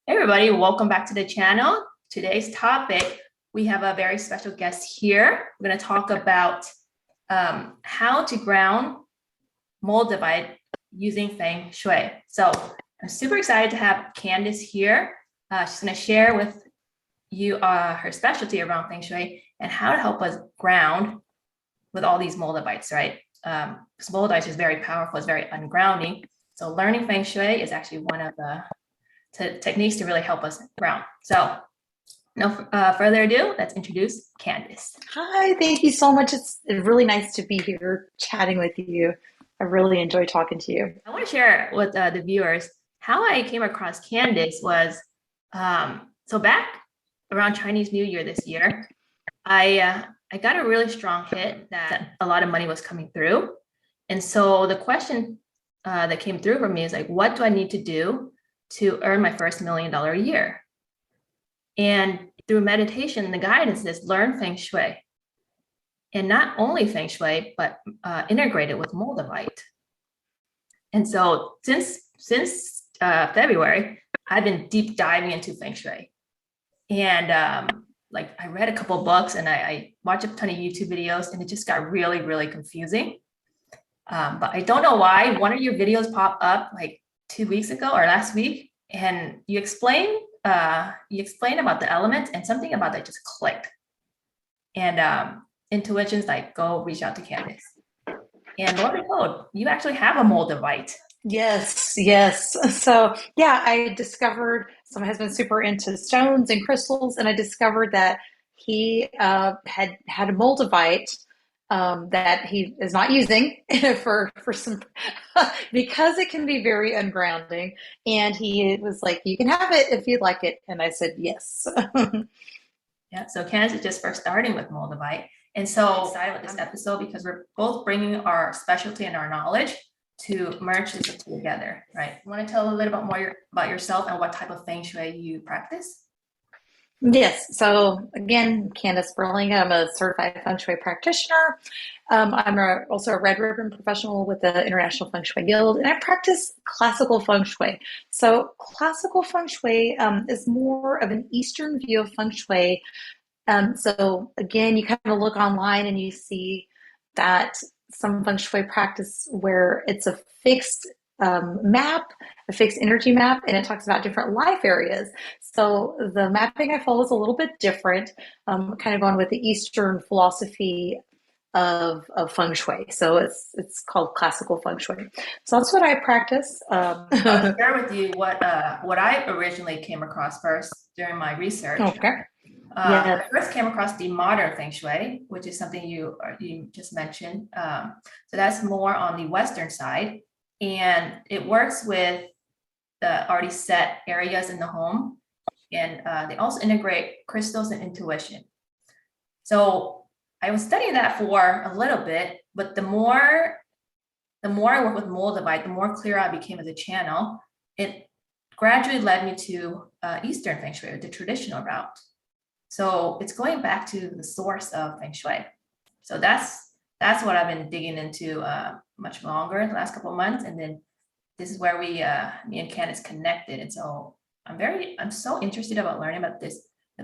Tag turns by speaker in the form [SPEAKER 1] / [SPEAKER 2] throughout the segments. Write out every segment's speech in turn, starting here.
[SPEAKER 1] Hey everybody, welcome back to the channel. Today's topic, we have a very special guest here. We're going to talk about how to ground Moldavite using Feng Shui. So I'm super excited to have Candice here. She's going to share with you her specialty around Feng Shui and how to help us ground with all these Moldavites, right? Because Moldavite is very powerful, it's very ungrounding. So learning Feng Shui is actually one of the techniques to really help us ground. So no further ado, let's introduce Candice.
[SPEAKER 2] Hi, thank you so much. It's really nice to be here chatting with you. I really enjoy talking to you.
[SPEAKER 1] I want to share with the viewers how I came across Candice was, so back around Chinese New Year this year, I got a really strong hit that a lot of money was coming through. And so the question that came through for me is like, what do I need to do to earn my first $1 million a year? And through meditation, the guidance is learn Feng Shui. And not only Feng Shui, but integrate it with Moldavite. And so since February, I've been deep diving into Feng Shui. And like I read a couple of books and I watched a ton of YouTube videos, and it just got really, really confusing. But I don't know why. One of your videos popped up like 2 weeks ago or last week, and you explain about the elements, and something about that just clicked. And intuition's like, go reach out to Candice. And lo and behold, you actually have a Moldavite.
[SPEAKER 2] Yes. So yeah, I discovered, so my husband's super into stones and crystals, and I discovered that he had a Moldavite that he is not using for some because it can be very ungrounding. And he was like, "You can have it if you'd like it," and I said yes.
[SPEAKER 1] Yeah, so Candice is just first starting with Moldavite. And so I'm excited with this episode because we're both bringing our specialty and our knowledge to merge this together, right? You want to tell a little bit more about yourself and what type of Feng Shui you practice?
[SPEAKER 2] Yes. So again, Candice Berlanga, I'm a certified Feng Shui practitioner. I'm also a red ribbon professional with the International Feng Shui Guild, and I practice classical Feng Shui. So classical Feng Shui is more of an Eastern view of Feng Shui. So again, you kind of look online and you see that some Feng Shui practice where it's a fixed map, a fixed energy map, and it talks about different life areas. So the mapping I follow is a little bit different, kind of going with the Eastern philosophy of Feng Shui. So it's called classical Feng Shui. So that's what I practice.
[SPEAKER 1] I'll share with you what I originally came across first during my research.
[SPEAKER 2] Okay.
[SPEAKER 1] I first came across the modern Feng Shui, which is something you just mentioned. So that's more on the Western side, and it works with the already set areas in the home, and they also integrate crystals and intuition. So I was studying that for a little bit, but the more I work with Moldavite, the more clear I became as a channel. It gradually led me to Eastern Feng Shui, the traditional route. So it's going back to the source of Feng Shui. So that's what I've been digging into much longer the last couple of months. And then this is where me and Candice connected. And so I'm so interested about learning about the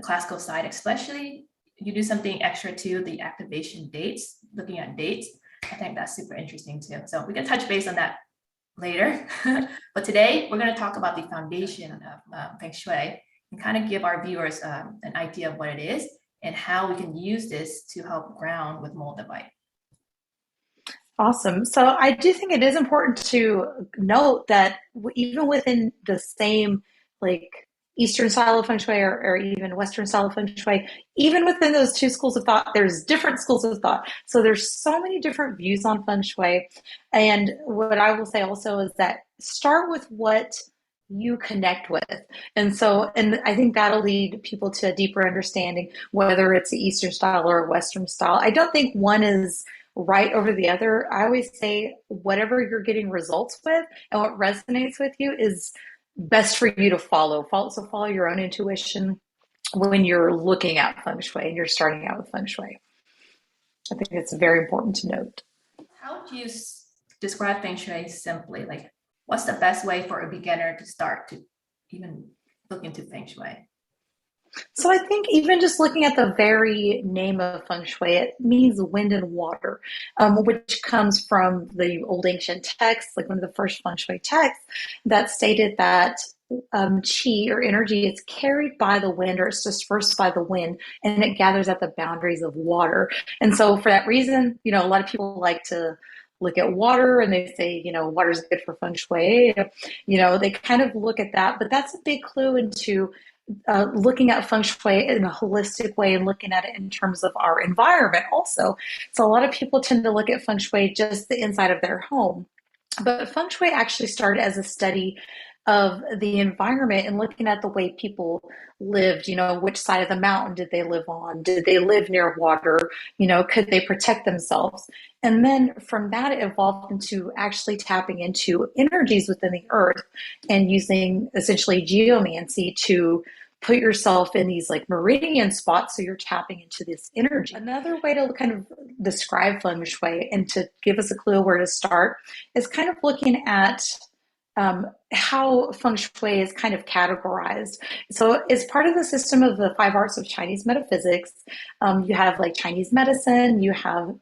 [SPEAKER 1] classical side, especially you do something extra to the activation dates, looking at dates. I think that's super interesting too. So we can touch base on that later. But today we're going to talk about the foundation of Feng Shui and kind of give our viewers an idea of what it is and how we can use this to help ground with Moldavite.
[SPEAKER 2] Awesome. So I do think it is important to note that even within the same like Eastern style of Feng Shui or even Western style of Feng Shui, even within those two schools of thought, there's different schools of thought. So there's so many different views on Feng Shui. And what I will say also is that start with what you connect with. And I think that'll lead people to a deeper understanding, whether it's the Eastern style or a Western style. I don't think one is right over the other. I always say whatever you're getting results with and what resonates with you is best for you to follow. So follow your own intuition when you're looking at Feng Shui and you're starting out with Feng Shui. I think it's very important to note.
[SPEAKER 1] How do you describe Feng Shui simply? Like, what's the best way for a beginner to start to even look into feng shui?
[SPEAKER 2] So I think even just looking at the very name of feng shui, it means wind and water, which comes from the old ancient texts, like one of the first feng shui texts that stated that qi or energy is carried by the wind or it's dispersed by the wind and it gathers at the boundaries of water. And so for that reason, a lot of people like to look at water and they say, water is good for feng shui. They kind of look at that, but that's a big clue into looking at feng shui in a holistic way and looking at it in terms of our environment also. So a lot of people tend to look at feng shui just the inside of their home. But feng shui actually started as a study of the environment and looking at the way people lived, which side of the mountain did they live on? Did they live near water? Could they protect themselves? And then from that, it evolved into actually tapping into energies within the earth and using essentially geomancy to put yourself in these like meridian spots so you're tapping into this energy. Another way to kind of describe feng shui and to give us a clue where to start is kind of looking at how feng shui is kind of categorized. So it's part of the system of the five arts of Chinese metaphysics. You have like Chinese medicine, you have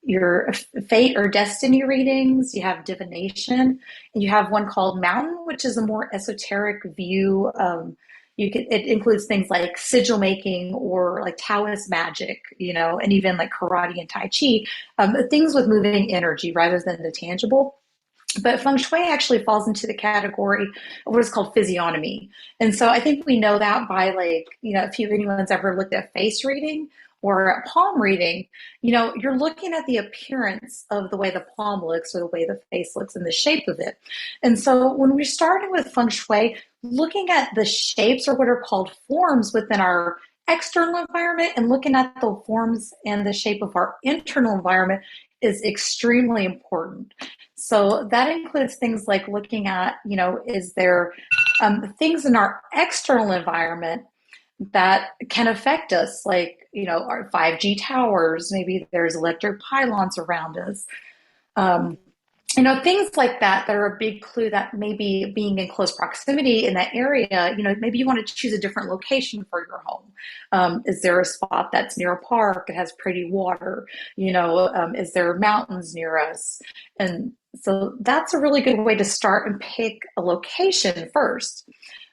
[SPEAKER 2] your fate or destiny readings, you have divination, and you have one called mountain, which is a more esoteric view. It includes things like sigil making or like Taoist magic, and even like karate and tai chi, things with moving energy rather than the tangible. But feng shui actually falls into the category of what is called physiognomy. And so I think we know that by like, if anyone's ever looked at face reading or a palm reading, you're looking at the appearance of the way the palm looks or the way the face looks and the shape of it. And so when we're starting with feng shui, looking at the shapes or what are called forms within our external environment and looking at the forms and the shape of our internal environment is extremely important. So that includes things like looking at, is there things in our external environment that can affect us, like, our 5G towers, maybe there's electric pylons around us. Things like that are a big clue that maybe being in close proximity in that area, maybe you want to choose a different location for your home. Is there a spot that's near a park that has pretty water? Is there mountains near us? And so that's a really good way to start and pick a location first.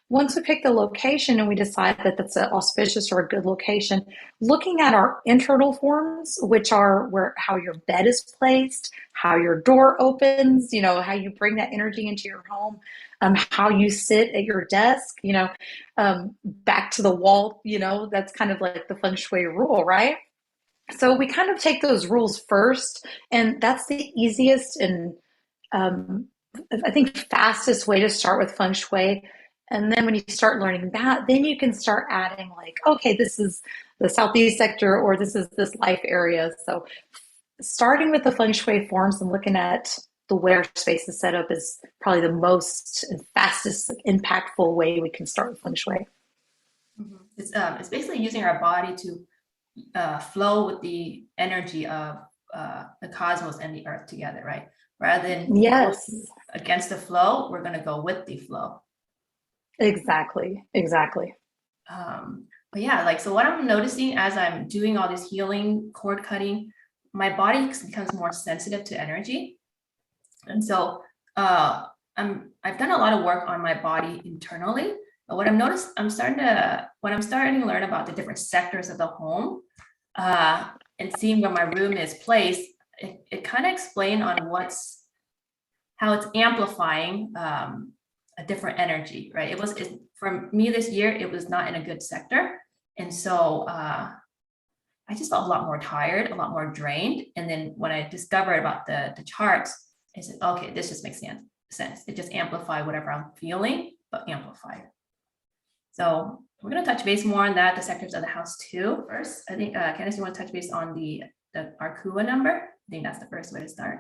[SPEAKER 2] Once we pick the location and we decide that that's an auspicious or a good location, looking at our internal forms, which are how your bed is placed, how your door opens, how you bring that energy into your home, how you sit at your desk, back to the wall, that's kind of like the feng shui rule, right? So we kind of take those rules first, and that's the easiest and um, I think fastest way to start with feng shui. And then when you start learning that, then you can start adding like, okay, this is the southeast sector or this is this life area. So starting with the feng shui forms and looking at the way our space is set up is probably the most and fastest impactful way we can start with feng shui.
[SPEAKER 1] Mm-hmm. It's basically using our body to flow with the energy of the cosmos and the earth together, right? Rather than
[SPEAKER 2] yes,
[SPEAKER 1] against the flow, we're going to go with the flow.
[SPEAKER 2] Exactly.
[SPEAKER 1] But yeah, like, so what I'm noticing as I'm doing all this healing, cord cutting, my body becomes more sensitive to energy. And so I've done a lot of work on my body internally. But what I've noticed, when I'm starting to learn about the different sectors of the home, and seeing where my room is placed, it kind of explained on how it's amplifying a different energy, right? For me this year, it was not in a good sector. And so I just felt a lot more tired, a lot more drained. And then when I discovered about the charts, I said, okay, this just makes sense. It just amplified whatever I'm feeling, but amplified. So we're going to touch base more on that, the sectors of the house too. First, I think, Candice, you want to touch base on our Kua number? I think that's the first way to start.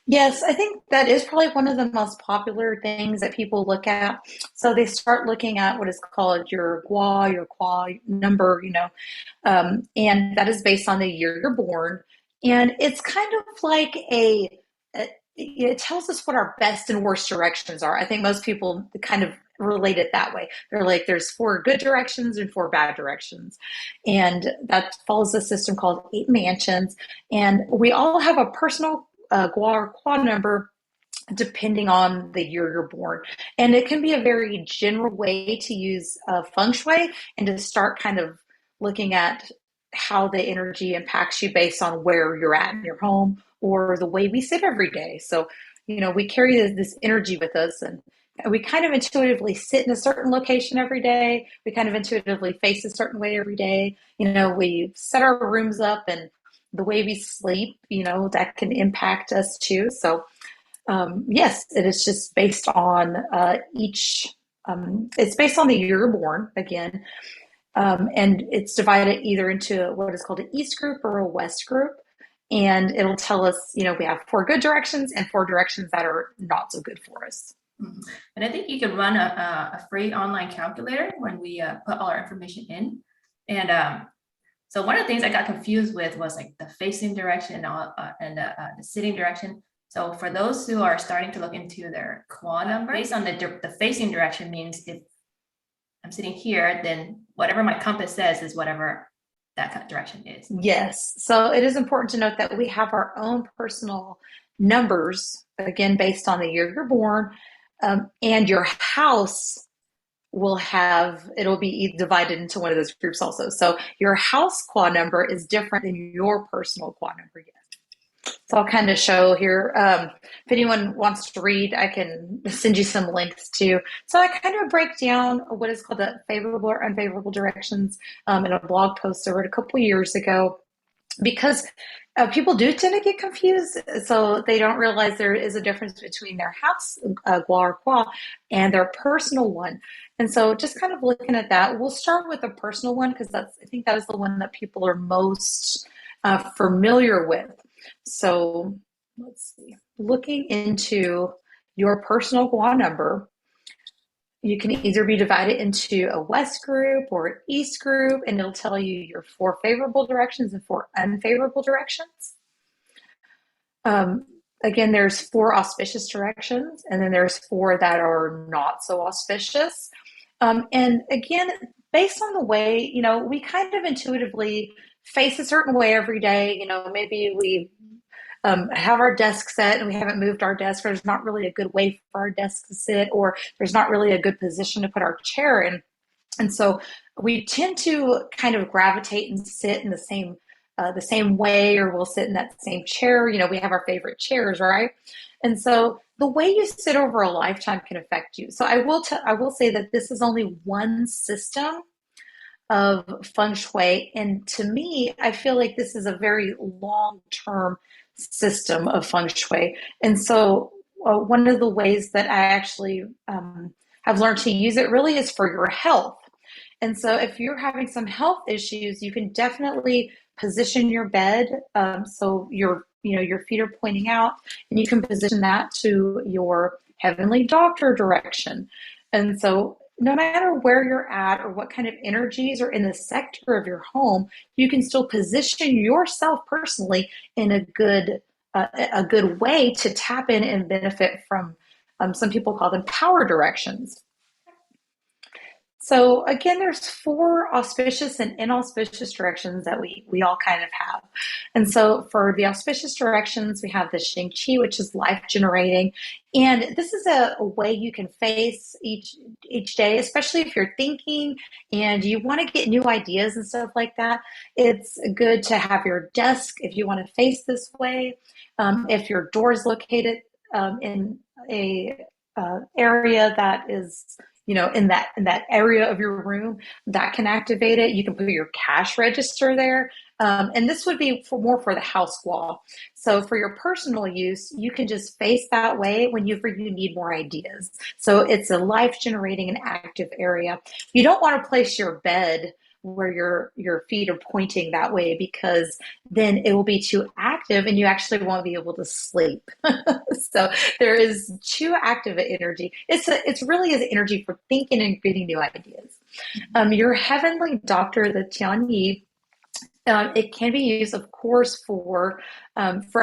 [SPEAKER 2] Yes, I think that is probably one of the most popular things that people look at. So they start looking at what is called your Gua number, and that is based on the year you're born. And it's kind of like it tells us what our best and worst directions are. I think most people kind of relate it that way. They're like, there's 4 good directions and 4 bad directions. And that follows a system called 8 mansions. And we all have a personal Gua or Qua number depending on the year you're born. And it can be a very general way to use feng shui and to start kind of looking at how the energy impacts you based on where you're at in your home or the way we sit every day. So, we carry this energy with us, and we kind of intuitively sit in a certain location every day. We kind of intuitively face a certain way every day. We set our rooms up, and the way we sleep, that can impact us too. So, yes, it is just based on it's based on the year you're born again. And it's divided either into what is called an East group or a West group. And it'll tell us, we have 4 good directions and 4 directions that are not so good for us.
[SPEAKER 1] Mhm. And I think you can run a free online calculator when we put all our information in. And so one of the things I got confused with was like the facing direction and the sitting direction. So for those who are starting to look into their Qua number, based on the facing direction means if I'm sitting here, then whatever my compass says is whatever that direction is.
[SPEAKER 2] Yes. So it is important to note that we have our own personal numbers, again, based on the year you're born, and your house it'll be divided into one of those groups also. So your house Qua number is different than your personal Qua number. Yes. So I'll kind of show here. If anyone wants to read, I can send you some links too. So I kind of break down what is called the favorable or unfavorable directions in a blog post I wrote a couple years ago, because people do tend to get confused. So they don't realize there is a difference between their house Gua or Qua and their personal one. And so just kind of looking at that, we'll start with the personal one because I think that is the one that people are most familiar with. So let's see, looking into your personal Gua number, you can either be divided into a West group or an East group, and it'll tell you your 4 favorable directions and 4 unfavorable directions. Again, there's 4 auspicious directions, and then there's 4 that are not so auspicious. And again, based on the way, we kind of intuitively face a certain way every day. Maybe we have our desk set and we haven't moved our desk, or there's not really a good way for our desk to sit, or there's not really a good position to put our chair in. And so we tend to kind of gravitate and sit in the same way, or we'll sit in that same chair. We have our favorite chairs, right? And so the way you sit over a lifetime can affect you. So I will say that this is only one system of feng shui. And to me, I feel like this is a very long-term system of feng shui. And so one of the ways that I actually have learned to use it really is for your health. And so if you're having some health issues, you can definitely position your bed so your feet are pointing out, and you can position that to your heavenly doctor direction. And so no matter where you're at or what kind of energies are in the sector of your home, you can still position yourself personally in a good way to tap in and benefit from, some people call them power directions. So again, there's 4 auspicious and inauspicious directions that we all kind of have. And so for the auspicious directions, we have the Sheng Qi, which is life generating. And this is a way you can face each day, especially if you're thinking and you want to get new ideas and stuff like that. It's good to have your desk if you want to face this way. If your door is located in a area that is in that area of your room, that can activate it. You can put your cash register there. And this would be more for the house wall. So for your personal use, you can just face that way whenever you need more ideas. So it's a life generating and active area. You don't want to place your bed where your feet are pointing that way, because then it will be too active and you actually won't be able to sleep. So there is too active an energy. It's really is energy for thinking and getting new ideas. Your heavenly doctor, the Tian Yi, It can be used, of course, for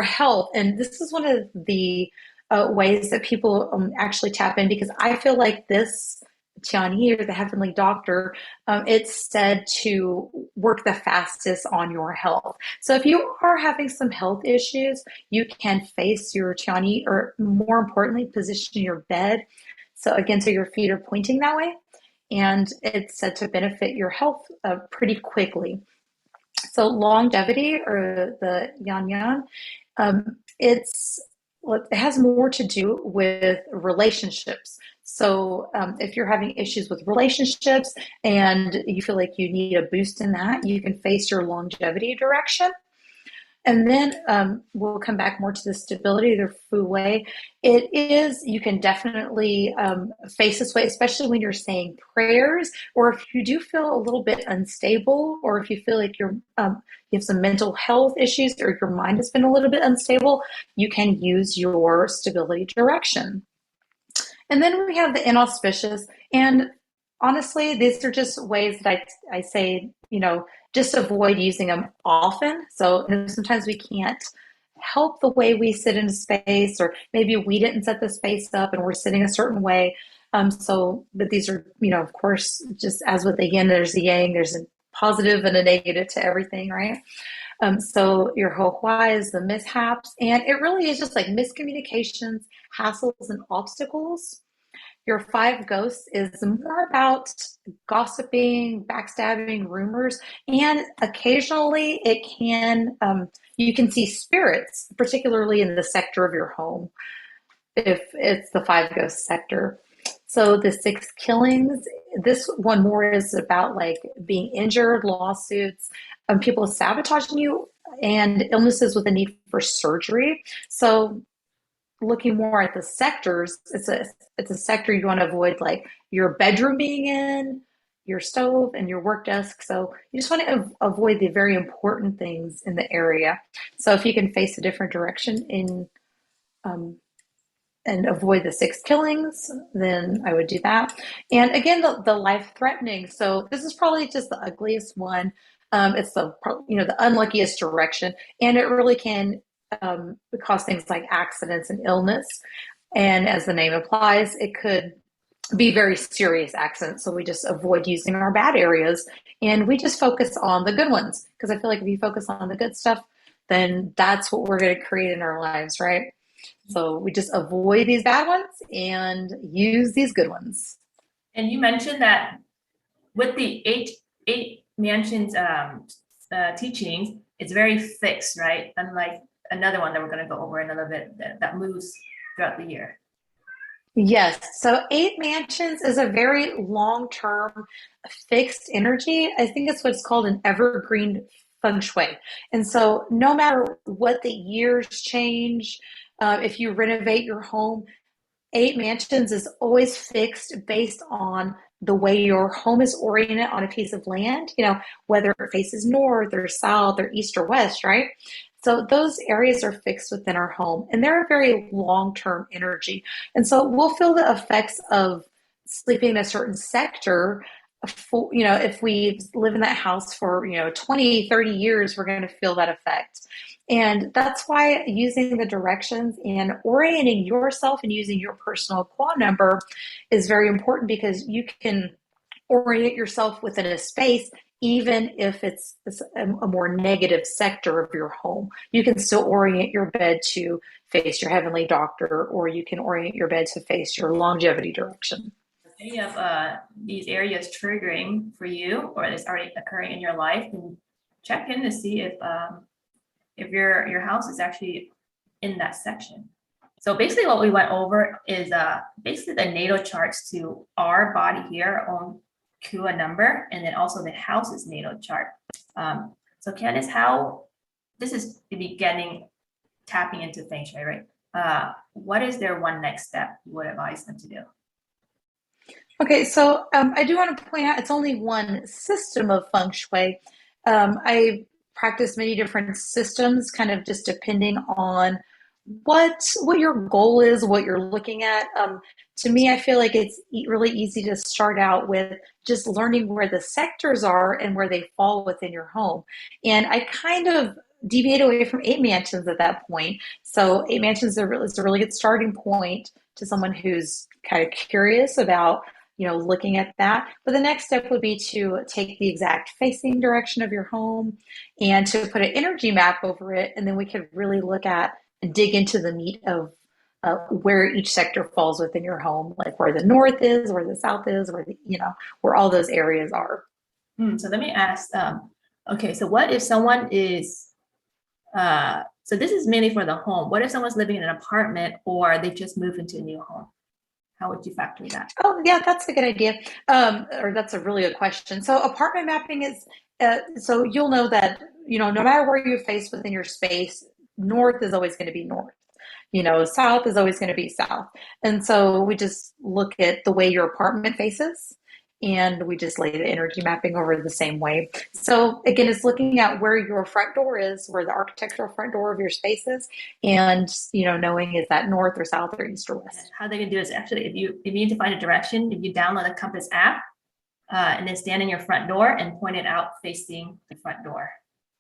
[SPEAKER 2] health, and this is one of the ways that people actually tap in, because I feel like this Tiani, or the Heavenly Doctor, it's said to work the fastest on your health. So if you are having some health issues, you can face your Tiani, or more importantly, position your bed. So again, so your feet are pointing that way, and it's said to benefit your health pretty quickly. So longevity, or the yan yan, it's well, it has more to do with relationships. So if you're having issues with relationships and you feel like you need a boost in that, you can face your longevity direction. And then we'll come back more to the stability of the Fu Wei. It is, you can definitely face this way, especially when you're saying prayers, or if you do feel a little bit unstable, or if you feel like you have some mental health issues, or your mind has been a little bit unstable, you can use your stability direction. And then we have the inauspicious. And honestly, these are just ways that I say, just avoid using them often. So sometimes we can't help the way we sit in a space, or maybe we didn't set the space up and we're sitting a certain way. But these are, of course, just as with the yin, there's the yang, there's a positive and a negative to everything, right? So your Hua is the mishaps, and it really is just like miscommunications, hassles, and obstacles. Your five ghosts is more about gossiping, backstabbing, rumors, and occasionally you can see spirits, particularly in the sector of your home, if it's the five ghost sector. So the six killings, this one more is about like being injured, lawsuits, people sabotaging you, and illnesses with a need for surgery. So looking more at the sectors, it's a sector you want to avoid, like your bedroom being in, your stove, and your work desk. So you just want to avoid the very important things in the area. So if you can face a different direction um, and avoid the six killings, then I would do that. And again, the life threatening. So this is probably just the ugliest one. It's the unluckiest direction, and it really can cause things like accidents and illness. And as the name implies, it could be very serious accidents. So we just avoid using our bad areas, and we just focus on the good ones. Because I feel like if you focus on the good stuff, then that's what we're going to create in our lives, right? So we just avoid these bad ones and use these good ones.
[SPEAKER 1] And you mentioned that with the eight mansions teachings, it's very fixed, right? Unlike another one that we're going to go over in a little bit that moves throughout the year.
[SPEAKER 2] Yes. So eight mansions is a very long-term fixed energy. I think it's what's called an evergreen feng shui. And so no matter what the years change, if you renovate your home, eight mansions is always fixed based on the way your home is oriented on a piece of land, whether it faces north or south or east or west, right? So those areas are fixed within our home, and they're a very long-term energy. And so we'll feel the effects of sleeping in a certain sector. If we live in that house for, 20, 30 years, we're going to feel that effect. And that's why using the directions and orienting yourself and using your personal Qua number is very important, because you can orient yourself within a space, even if it's a more negative sector of your home. You can still orient your bed to face your Heavenly Doctor, or you can orient your bed to face your longevity direction.
[SPEAKER 1] Any of these areas triggering for you, or is already occurring in your life, and check in to see if your house is actually in that section. So basically what we went over is basically the natal charts to our body here, our own Kua number, and then also the house's natal chart. So Candice, this is the beginning, tapping into Feng Shui, right? What is their one next step you would advise them to do?
[SPEAKER 2] Okay, so I do want to point out it's only one system of Feng Shui. I practice many different systems, kind of just depending on what your goal is, what you're looking at. To me, I feel like it's really easy to start out with just learning where the sectors are and where they fall within your home. And I kind of deviate away from eight mansions at that point. So eight mansions is a really good starting point to someone who's kind of curious about looking at that. But the next step would be to take the exact facing direction of your home and to put an energy map over it, and then we could really look at and dig into the meat of where each sector falls within your home, like where the north is, where the south is, where all those areas are.
[SPEAKER 1] So let me ask, okay, so what if someone is, so this is mainly for the home. What if someone's living in an apartment or they just moved into a new home? How would you factor that?
[SPEAKER 2] Oh, yeah, that's a good idea. Or that's a really good question. So apartment mapping is, so you'll know that, no matter where you face within your space, north is always going to be north. South is always going to be south. And so we just look at the way your apartment faces and we just lay the energy mapping over the same way. So again, it's looking at where your front door is, where the architectural front door of your space is, and knowing is that north or south or east or west.
[SPEAKER 1] How they can do is actually, if you need to find a direction, if you download a compass app, and then stand in your front door and point it out facing the front door,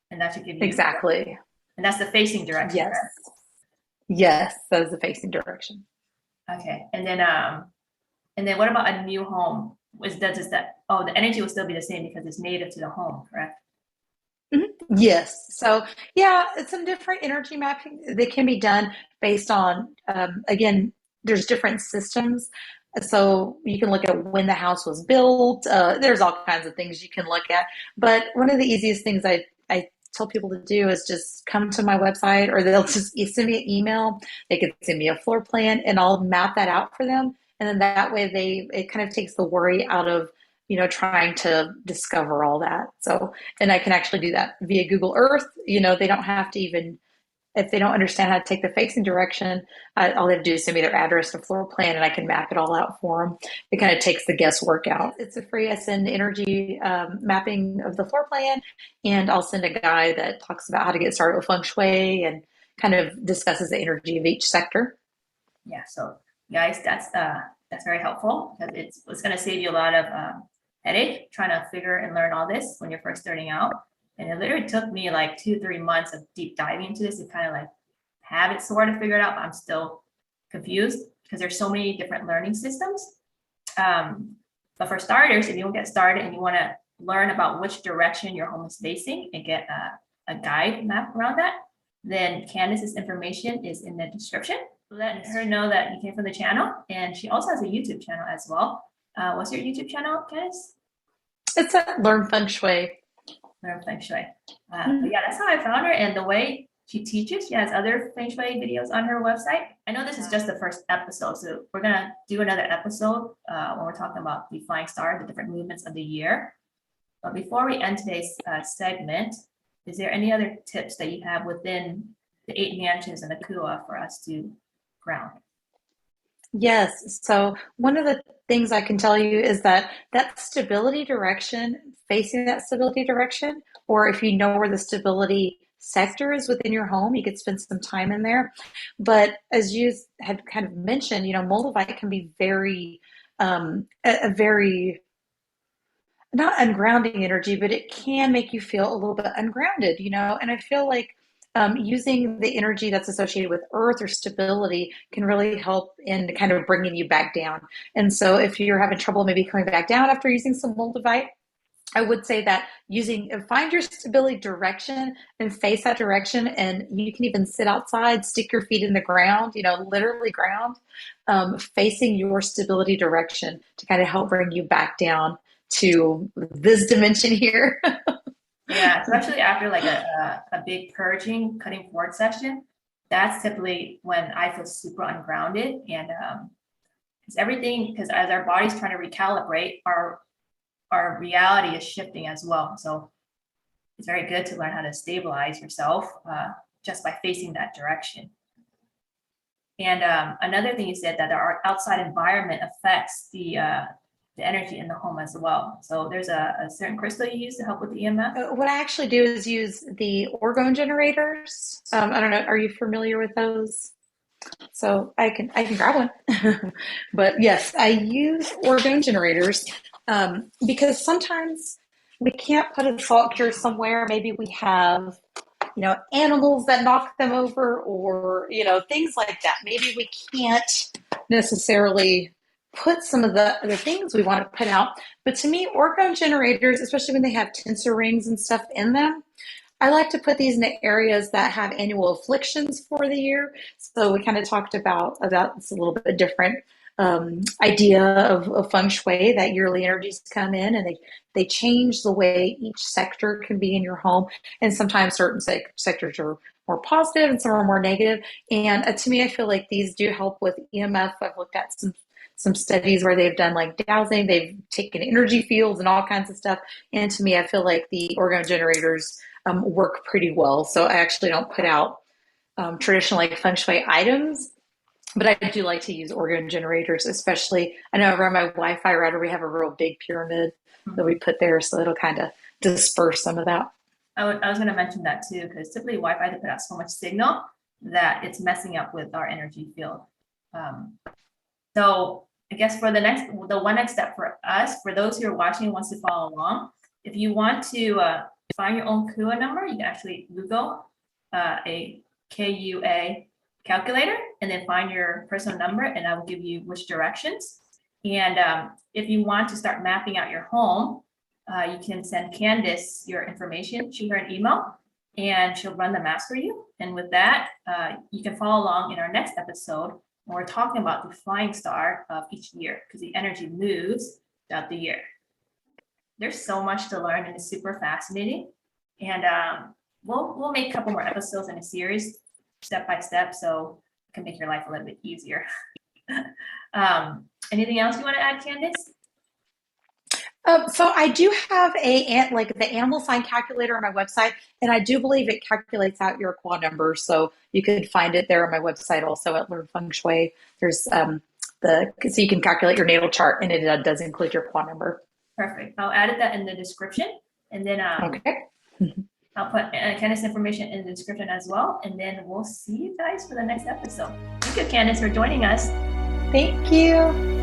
[SPEAKER 1] and that should give you
[SPEAKER 2] Exactly.
[SPEAKER 1] And that's the facing direction.
[SPEAKER 2] Yes.
[SPEAKER 1] Correct?
[SPEAKER 2] Yes, that is the facing direction.
[SPEAKER 1] Okay, and then what about a new home? Does that? Oh, the energy will still be the same because it's native to the home, correct?
[SPEAKER 2] Yes. So, yeah, it's some different energy mapping that can be done based on, again, there's different systems. So you can look at when the house was built. There's all kinds of things you can look at. But one of the easiest things I tell people to do is just come to my website, or they'll just send me an email. They can send me a floor plan and I'll map that out for them. And then that way it kind of takes the worry out of, trying to discover all that. So, and I can actually do that via Google Earth. They don't have to even, if they don't understand how to take the facing direction, all they have to do is send me their address and floor plan, and I can map it all out for them. It kind of takes the guesswork out. It's a free. I send energy mapping of the floor plan, and I'll send a guide that talks about how to get started with feng shui and kind of discusses the energy of each sector.
[SPEAKER 1] Yeah. So, guys, that's very helpful because it's going to save you a lot of headache trying to figure and learn all this when you're first starting out. And it literally took me like 2-3 months of deep diving into this to kind of like have it sort of figured out, but I'm still confused because there's so many different learning systems. But for starters, if you want to get started and you want to learn about which direction your home is facing and get a guide map around that, then Candice's information is in the description. Let her know that you came from the channel, and she also has a YouTube channel as well. What's your YouTube channel, Candice?
[SPEAKER 2] It's a Learn Feng Shui.
[SPEAKER 1] Learn Feng Shui. But yeah, that's how I found her, and the way she teaches, she has other Feng Shui videos on her website. I know this is just the first episode, so we're gonna do another episode when we're talking about the flying star, the different movements of the year. But before we end today's segment, is there any other tips that you have within the 8 mansions and the Kua for us to ground?
[SPEAKER 2] Yes. So one of the things I can tell you is that stability direction, facing that stability direction, or if you know where the stability sector is within your home, you could spend some time in there. But as you had kind of mentioned, Moldavite can be very, a very not ungrounding energy, but it can make you feel a little bit ungrounded, And I feel like using the energy that's associated with earth or stability can really help in kind of bringing you back down. And so if you're having trouble maybe coming back down after using some Moldavite, I would say that find your stability direction and face that direction. And you can even sit outside, stick your feet in the ground, literally ground, facing your stability direction to kind of help bring you back down to this dimension here.
[SPEAKER 1] Yeah, especially after like a big purging, cutting cord session. That's typically when I feel super ungrounded, and because because as our body's trying to recalibrate, our reality is shifting as well. So it's very good to learn how to stabilize yourself just by facing that direction. And another thing you said, that our outside environment affects the energy in the home as well. So there's a certain crystal you use to help with the EMF.
[SPEAKER 2] What I actually do is use the orgone generators. I don't know. Are you familiar with those? So I can grab one. But yes, I use orgone generators because sometimes we can't put a salt cure somewhere. Maybe we have animals that knock them over, or things like that. Maybe we can't necessarily put some of the other things we want to put out. But to me, orgone generators, especially when they have tensor rings and stuff in them, I like to put these in the areas that have annual afflictions for the year. So we kind of talked about it's a little bit different idea of feng shui, that yearly energies come in and they change the way each sector can be in your home. And sometimes certain sectors are more positive and some are more negative. And to me, I feel like these do help with EMF. I've looked at some studies where they've done like dowsing, they've taken energy fields and all kinds of stuff. And to me, I feel like the orgone generators work pretty well. So I actually don't put out traditional like feng shui items, but I do like to use orgone generators, especially. I know around my Wi-Fi router we have a real big pyramid that we put there, so it'll kind of disperse some of that.
[SPEAKER 1] I was going to mention that too, because typically Wi-Fi they put out so much signal that it's messing up with our energy field. So I guess for the one next step for us, for those who are watching and wants to follow along, if you want to find your own KUA number, you can actually Google a KUA calculator and then find your personal number, and I will give you which directions. And if you want to start mapping out your home, you can send Candice your information, shoot her an email, and she'll run the maps for you. And with that, you can follow along in our next episode when we're talking about the flying star of each year, because the energy moves throughout the year. There's so much to learn and it's super fascinating. And we'll make a couple more episodes in a series, step by step, so it can make your life a little bit easier. Anything else you want to add, Candice?
[SPEAKER 2] So I do have the animal sign calculator on my website, and I do believe it calculates out your qua number. So you could find it there on my website, also at Learn Feng Shui. There's so you can calculate your natal chart, and it does include your qua number.
[SPEAKER 1] Perfect. I'll add that in the description, and then
[SPEAKER 2] okay.
[SPEAKER 1] I'll put Candice information in the description as well, and then we'll see you guys for the next episode. Thank you, Candice, for joining us.
[SPEAKER 2] Thank you.